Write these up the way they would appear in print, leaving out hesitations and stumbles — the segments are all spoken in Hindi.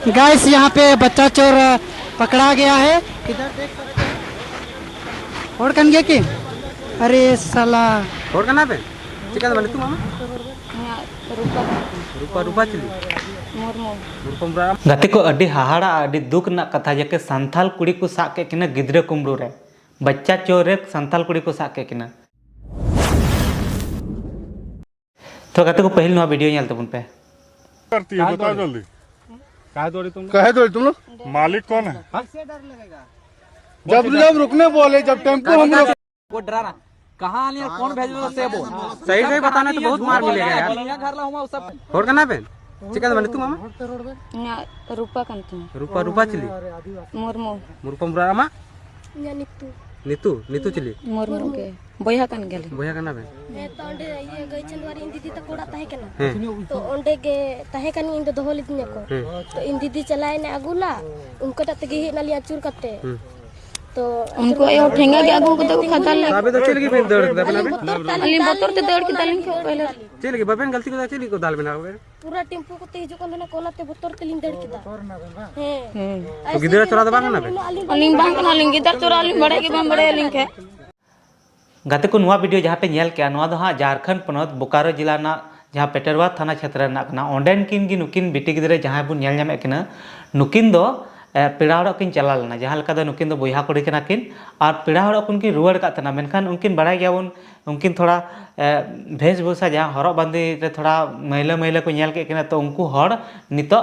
गाइस यहाँ पे बच्चा चोर पकड़ा गया है। इधर देख सकते हैं। और कन गया कि अरे साला और करना पे चिकन बने तू मामा रूपा रूपा रूपा चिली मुर्मू मुरपम गति को अड्डी हाहाड़ा अड्डी दुख ना कथा जके संथाल कुड़ी को साक के किना गिद्रे कुमरू रे बच्चा चोर रे संथाल कुड़ी को साक के किना तो गति को पहले नवा वीडियो नेल तबुन पे करती है बताओ जल्दी। कहे तो तुम लोग मालिक कौन है? जब रुकने बोले जब टेम्पो हम लोग वो डराना कहाँ आने कौन भेजो से बोल सही सही बताना तो बहुत मार मिलेगा यार घर ला हुआ सब और करना पे चिकन बने तू मामा रूपा कंतु रूपा रूपा चिली मुर्मू मुरपम रामा नीतू नीतू नीतू चिली मुर्मू के बोया कन गेले बोया करना पे तो अंडे ये गई चंदवारी इन दीदी तक कोड़ा ताहे कना तो अंडे के ताहे कनी इन दोहो लिदिया को तो इन दीदी चलाए ने अगुला उनको तक ही नलिया चूर करते तो उनको यो ठेंगा के आगू को तो खतल अबे तो चल गई फिर दौड़ के बना अली बोतर ते दौड़ के दालिन के पहले चल गई बबेन गलती को चली को दाल बना पूरा टेम्पो को तेज को ना कोला ते बोतर ते लिन दड़ के दा तो गिदरा चोरा दबा ना बे अलिंग बांग ना लिंग इधर चोरा अलिंग बड़े के बम बड़े लिंग के गति को नुआ वीडियो जहाँ पे नेल के नुआ दो हाँ झारखंड पनत बोकारो जिला ना जहाँ पेटरवा थाना क्षेत्र ना कना ओंडेन किन गी नुकिन बिटी गिदरे जहाँ बुन नेल ᱧᱟᱢᱮ किना नुकिन दो पेड़ा हड़ किन चला लेना जहाँ लेका दो नुकिन दो बोया कुड़ी कना किन और पेड़ा हड़ उनकी रुआड़ का तना मेनखान उनकिन बड़ाई गया उनकिन थोड़ा वेशभूषा जहाँ हरक बांदी रे थोड़ा मैला मैला को नेल के किना तो उनको हड़ नितो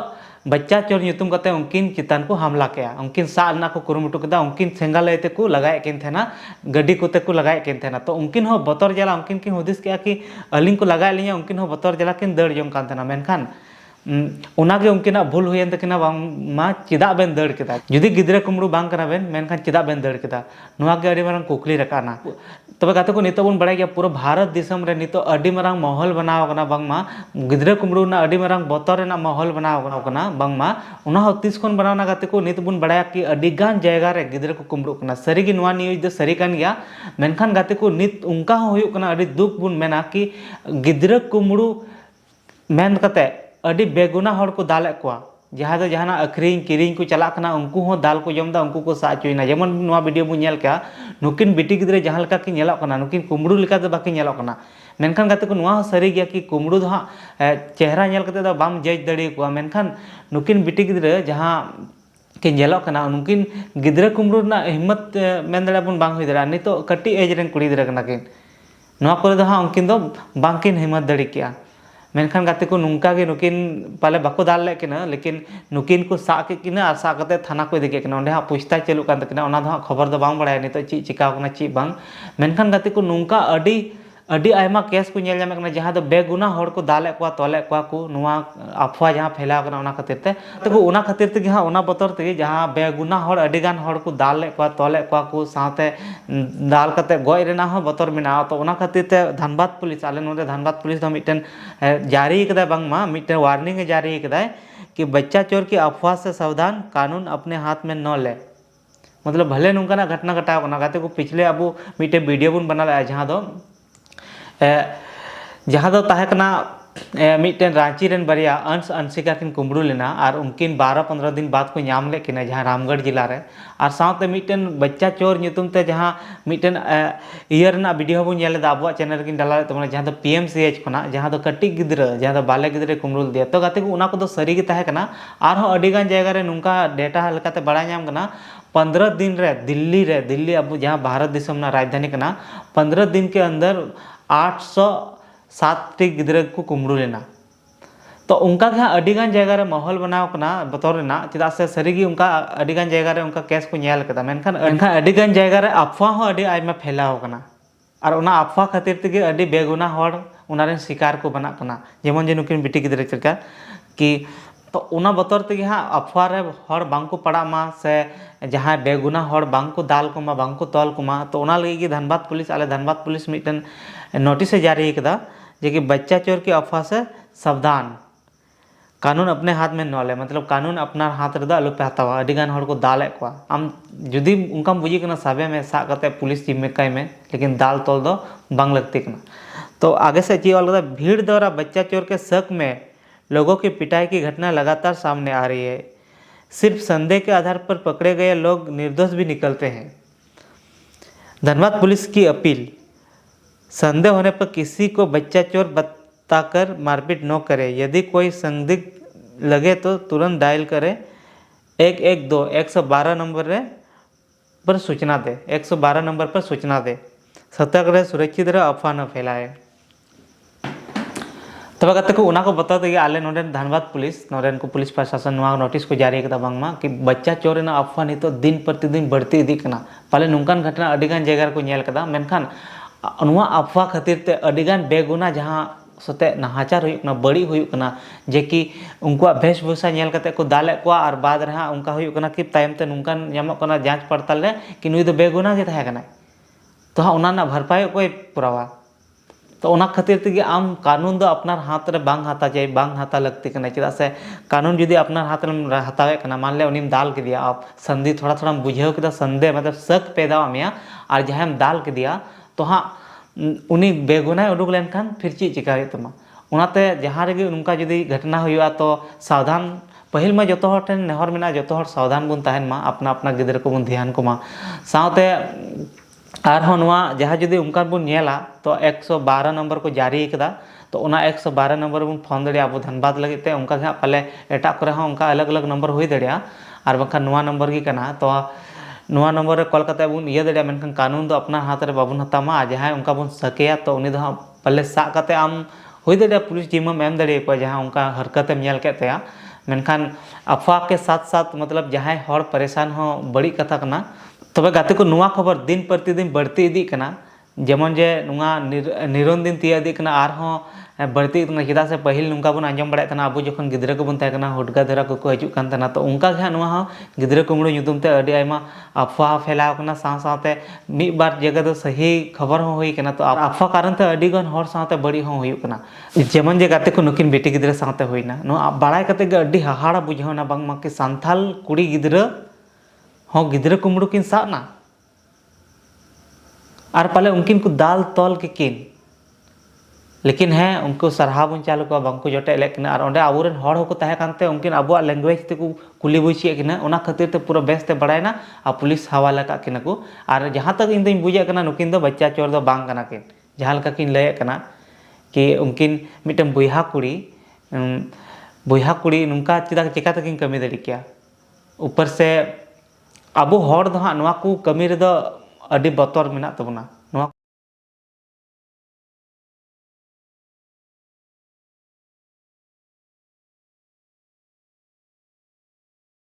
बच्चा चोर ᱧᱩᱛᱩᱢ कते उनकिन चितान को हमला किया उनकिन सा ना को कुरुमुटु कदा उनकिन सेंगाले ते को लगाए किन थे ना गड्डी कोते को लगाए किन थे ना तो उनकिन हो बतर जला उनकिन की हुदिस किया कि अलिंग को लगाए लिया उनकिन हो बतर जला किन दड़ जों कान थे ना मेनखान उनागे उनकिना भूल हुयन तकिना बांग मा चिदा बेन दड़ केदा जुदी गिद्रे कुमरू बांग कना बेन मेनखान चिदा बेन दड़ केदा नुआ के अडी मारंग कुकली रकाना तबे गाते को नितो बन बड़ाय गया पूरा भारत दिसम रे नितो अडी मारंग माहौल बनाव कना बांगमा गिद्रे कुमरू ना अडी मारंग बतर ना माहौल बनाव कना बांगमा उना हो तीस कोन बनावना गाते को नित बन बड़ाय कि अडी गान जायगा रे गिद्रे को कुमरू कना सरी गी नुआ न्यूज दो सरी कान गया मेनखान गाते को नित उनका होयो कना अडी दुख बुन मेना कि गिद्रे कुमरू मेन कते अडी बेगुना हड़ को दाले को जहाँ दो जहाँ अखरीन किरीन को चला कना उनको हो दाल को जमदा उनको को सा चुना जेमन नुआ वीडियो बु नेल का नुकिन बिटी गिद्रे जहाँ लेका कि नेला कना नुकिन कुमड़ू लेका दो बाकी नेला कना मेनखान गाते को नुआ सरी गया कि कुमड़ू दो हाँ चेहरा नेल कते दो बाम जज दड़ी को मेनखान नुकिन बिटी गिद्रे जहाँ कि नेला कना उनकिन गिद्रे कुमड़ू ना हिम्मत मेन दड़ा बन बांग हुई दड़ा नितो कटी एज रेन कुड़ी दड़ा कना किन नुआ करे दो हाँ उनकिन दो बांकिन हिम्मत दड़ी किया मेनखान गाते को नुंका के नुकिन पाले बाको दाल ले किना लेकिन नुकिन को सा के किना और सा कते थाना को इदी के किना ओंडे हा पुछता चलु कान तकिना ओना दो खबर दो बांग बड़ाय नितो ची चिकाव कना ची बांग मेनखान गाते को नुंका अडी आयमा केस को नेल जामे कना जहाँ दो बेगुना हड़ को दाले को तोले को नुआ अफवा जहाँ फैलाव कना ओना खातिर ते तो ओना खातिर ते हाँ ओना बतर ते जहाँ बेगुना हड़ अडी गान हड़ को दाले को तोले को साथे दाल कते गय रेना हो बतर मेना तो ओना खातिर ते धनबाद पुलिस आले नोडे धनबाद पुलिस दो मिटन जारी कदा बांगमा मिटन वार्निंग जारी कदा कि बच्चा चोर की अफवाह से सावधान कानून अपने हाथ में न ले मतलब भले नुंका घटना घटाव कना गाते को पिछले अब मिटे वीडियो बन बना ला जहाँ दो ताहे कना मिटन रांची रेन बरिया अंश अंशिका किन कुमड़ू लेना और उनकिन 12-15 दिन बाद को नाम ले किना जहाँ रामगढ़ जिला रे और साथ मिटन बच्चा चोर ᱧᱩᱛᱩᱢ ते जहाँ मिटन ईयर ना वीडियो बन नेल दा अब चैनल किन डाला तो जहाँ दो PMCH खना जहाँ दो कटी गिद्रा जहाँ दो बाले गिद्रे कुमड़ू दिया तो गाते को उना को दो सरी गे ताहे कना और हो अडी गान जायगा रे नुंका डेटा लेकाते बड़ा नाम कना 15 दिन रे दिल्ली अब जहाँ भारत दिसम ना राजधानी कना 15 दिन के अंदर 807 गिद्रे को कुमड़ू लेना तो उनका क्या अडिगान जगह रे माहौल बनाव कना बतौर ना चेदा से सरीगी उनका अडिगान जगह रे उनका केस को नेल कदा मेनखान अडिगान जगह रे अफवाह हो अडी आयमा फैलाव कना और उना अफवाह खातिर तेगे अडी बेगुना हड़ उना रे शिकार को बना कना जेमन जे नुकिन बिटी गिद्रे चरका कि तो उना बतौर तेगे हाँ अफवाह रे हड़ बांग को पड़ा मा से जहाँ बेगुना हड़ बांग को दाल को मा बांग को तोल को मा तो उना लगी धनबाद पुलिस आले धनबाद पुलिस मिटन नोटिस जारी कदा जे कि बच्चा चोर की अफवाह से सावधान कानून अपने हाथ में न ले मतलब कानून अपना हाथ रे आलू पे हतावा अडिगान हड़ को दाले को आम जुदी उनका बुझी कना साबे में सा कते पुलिस जिम्मेकाई में लेकिन दाल तोल दो बांग लगती कना तो आगे से ची वाला भीड़ द्वारा बच्चा चोर के शक में लोगों की पिटाई की घटना लगातार सामने आ रही है सिर्फ संदेह के आधार पर पकड़े गए लोग निर्दोष भी निकलते हैं। धनबाद पुलिस की अपील, संदेह होने पर किसी को बच्चा चोर बताकर मारपीट न करें। यदि कोई संदिग्ध लगे तो तुरंत डायल करें 112 112 नंबर पर सूचना दे 112 नंबर पर सूचना दे। सतर्क रहे, सुरक्षित रहे, अफवाह न फैलाए। तब कहते को उना को बता दे आले नोडे धनबाद पुलिस नोडे को पुलिस प्रशासन नोटिस को जारी किया बांगमा कि बच्चा चोर अफवाह नित दिन प्रतिदिन बढ़ती इदी कना पाले नोंकान घटना अडिगान जगह को नेल कदा मेनखान नुआ अफवाह खातिर ते अडिगान बेगुना जहां सते नाहाचार हुयुकना बड़ी हुयुकना जे कि उनका वेशभूषा नेल कते को दाले को और बाद रहा उनका हुयुकना कि तायम ते नोंकान ᱧᱟᱢᱚᱜ कना जांच पड़ताल रे कि नुई दो बेगुना गे तहे कना तो हाँ उना ना भरपाई कोई पुरावा तो उना खातिर तेगे आम कानून दो अपनार हाथ रे बांग हाता चाहिए बांग हाता लगती कना चेदा से कानून जुदी अपनार हाथ रे हतावे कना मान ले उनीम दाल के दिया आप संधि थोड़ा थोड़ा बुझेव के संदेह मतलब शक पैदा मिया और जहां दाल के दिया तो हाँ उनी बेगुनाय उडुक लेनखान फिर चीज चिका तमा उनाते जहां रेगे उनका जुदी घटना हुआ तो सावधान पहिल में जो हर ठेन नेहर मेना जो हर सावधान बन तहन मा अपना अपना गिदर को बन ध्यान को मा सावते जहाँ जुदी उनका बन नेला तो 112 नंबर को जारी कदा तो उना 112 नंबर बन फोन दड़िया अब धनबाद लगे ते उनका हाँ पाले एटा करे हाँ उनका अलग अलग नंबर हुई दड़िया और बखा नुआ नंबर की कना तो नुआ नंबर कॉल करते बन इया दड़िया मेनखान कानून दो अपना हाथ रे बाबन हतामा जहाँ उनका बन सकेया तो उनी दो पाले सा करते आम हुई दड़िया पुलिस जिम्मा एम दड़िया को जहाँ उनका हरकत नेल के मेनखान अफवाह के साथ साथ मतलब जहाँ हर परेशान हो बड़ी कथा कना तबे गाते को नुआ खबर दिन प्रतिदिन बढ़ती इदी कना जेमन जे नुआ निरन दिन तिया इदी कना आर हो बढ़ती इतना चेदा से पहिल नुका बन आंजम बड़ा तना अब जखन गिदरा को बन तहकना हुडगा धरा को हजू कान तना तो उनका गे नुआ हो गिदरा कुमड़ो ᱧᱩᱛᱩᱢ ते अडी आयमा अफवाह फैलाव कना साथ साथे मी बार जगह दो सही खबर हो हुई कना तो अफवाह कारण ते अडी गन हर साथे बड़ी हो हुई कना जेमन जे गाते को नुकिन बेटी गिदरा साथे होइना नो बाड़ाय कते गे अडी हाहाड़ा बुझावना बांगमा कि सांथाल कुड़ी गिदरा हो गिदरा कुमड़ो किन साना और पाले उनकिन को दाल तौल के किन लेकिन है उनको सरहाव बन चालू को बांको जोटे लेकिन और ओंडे आबुरेन हर होको तहे कानते उनकिन आबुआ लैंग्वेज ते को कुली बुझिए किना ओना खातिर ते पूरा बेस ते बड़ायना आ पुलिस हवाला का किना को और जहां तक इन दिन बुझे कना नुकिन दो बच्चा चोर दो बांग कना किन जहां लका किन लय कना कि उनकिन मिटम बुइहा कुड़ी नुका चिदा चिका तकिन कमी दड़ी किया ऊपर से अब हर दो हाँ नुआ को कमी रे दो अडी बतर मेना तबना